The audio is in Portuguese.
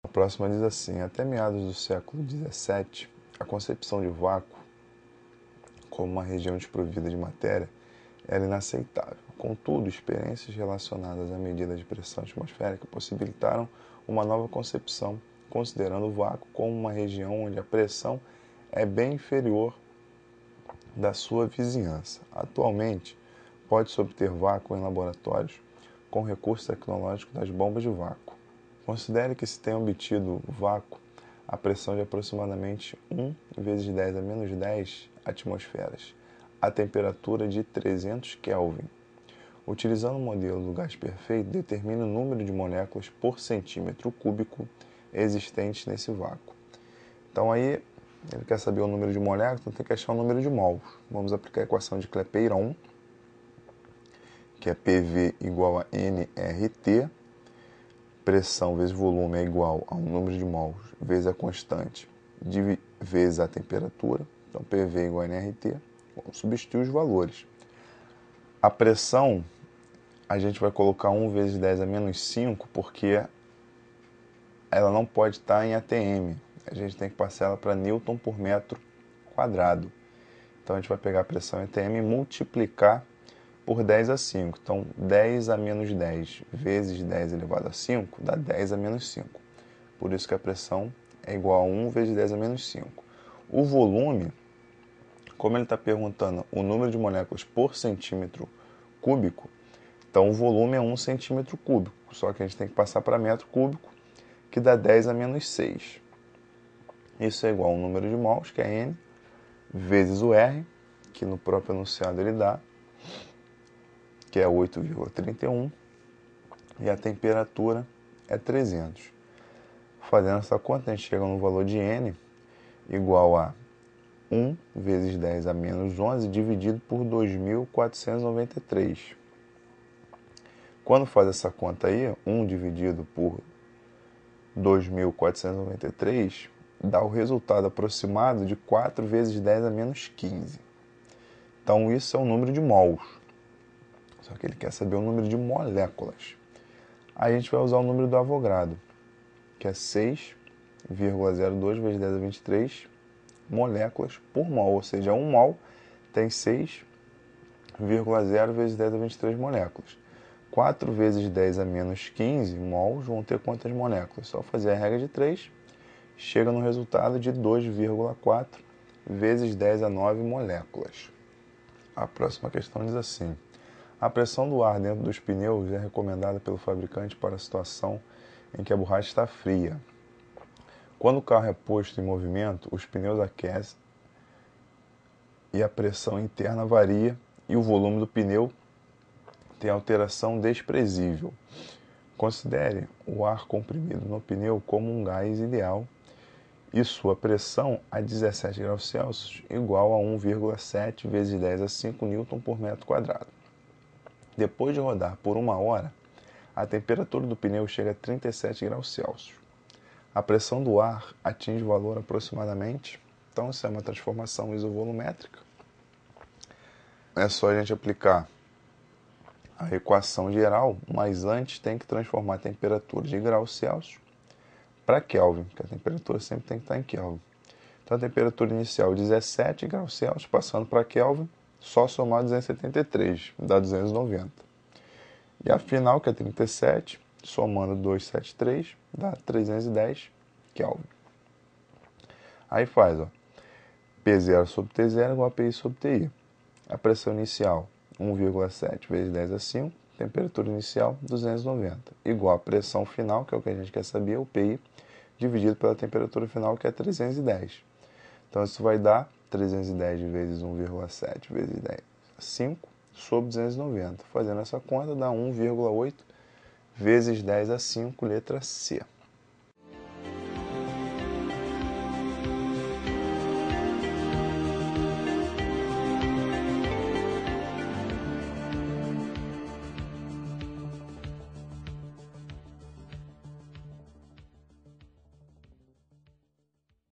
próxima diz assim: até meados do século XVII, a concepção de vácuo como uma região desprovida de matéria era inaceitável. Contudo, experiências relacionadas à medida de pressão atmosférica possibilitaram uma nova concepção, considerando o vácuo como uma região onde a pressão é bem inferior da sua vizinhança. Atualmente, pode-se obter vácuo em laboratórios com recurso tecnológico das bombas de vácuo. Considere que se tenha obtido vácuo a pressão de aproximadamente 1 vezes 10 a menos 10 atmosferas, a temperatura de 300 Kelvin. Utilizando o modelo do gás perfeito, determine o número de moléculas por centímetro cúbico existentes nesse vácuo. Então aí, ele quer saber o número de moléculas, então tem que achar o número de mols. Vamos aplicar a equação de Clapeyron, que é PV igual a nRT. Pressão vezes volume é igual ao número de mols vezes a constante vezes a temperatura. Então, PV igual a nRT. Vamos substituir os valores. A pressão, a gente vai colocar 1 vezes 10 a menos 5, porque ela não pode estar em ATM. A gente tem que passar ela para Newton por metro quadrado. Então, a gente vai pegar a pressão em ATM e multiplicar por 10 a 5. Então, 10 a menos 10 vezes 10 elevado a 5 dá 10 a menos 5. Por isso que a pressão é igual a 1 vezes 10 a menos 5. O volume, como ele está perguntando o número de moléculas por centímetro cúbico, então o volume é 1 centímetro cúbico. Só que a gente tem que passar para metro cúbico, que dá 10 a menos 6. Isso é igual ao número de mols, que é N, vezes o R, que no próprio enunciado ele dá, que é 8,31, e a temperatura é 300. Fazendo essa conta, a gente chega no valor de N igual a 1 vezes 10 a menos 11 dividido por 2.493. Quando faz essa conta aí, 1 dividido por 2.493 dá o resultado aproximado de 4 vezes 10 a menos 15. Então isso é o número de mols. Só que ele quer saber o número de moléculas. Aí a gente vai usar o número do Avogadro, que é 6,02 vezes 10 a 23 moléculas por mol. Ou seja, 1 mol tem 6,0 vezes 10 a 23 moléculas. 4 vezes 10 a menos 15 mols vão ter quantas moléculas? Só fazer a regra de 3, chega no resultado de 2,4 vezes 10 a 9 moléculas. A próxima questão diz assim: a pressão do ar dentro dos pneus é recomendada pelo fabricante para a situação em que a borracha está fria. Quando o carro é posto em movimento, os pneus aquecem e a pressão interna varia e o volume do pneu tem alteração desprezível. Considere o ar comprimido no pneu como um gás ideal e sua pressão a 17 graus Celsius igual a 1,7 vezes 10 a 5 Newton por metro quadrado. Depois de rodar por 1 hora, a temperatura do pneu chega a 37 graus Celsius. A pressão do ar atinge valor aproximadamente, então isso é uma transformação isovolumétrica. É só a gente aplicar a equação geral, mas antes tem que transformar a temperatura de graus Celsius para Kelvin, porque a temperatura sempre tem que estar em Kelvin. Então a temperatura inicial 17 graus Celsius, passando para Kelvin, só somar 273, dá 290. E a final, que é 37, somando 273, dá 310 Kelvin. Aí faz, ó, P0 sobre T0 igual a PI sobre TI. A pressão inicial, 1,7 vezes 10 a 5, temperatura inicial, 290, igual a pressão final, que é o que a gente quer saber, o PI, dividido pela temperatura final, que é 310. Então, isso vai dar 310 vezes 1,7 vezes 10 a 5 sobre 290. Fazendo essa conta, dá 1,8 vezes 10 a 5, letra C.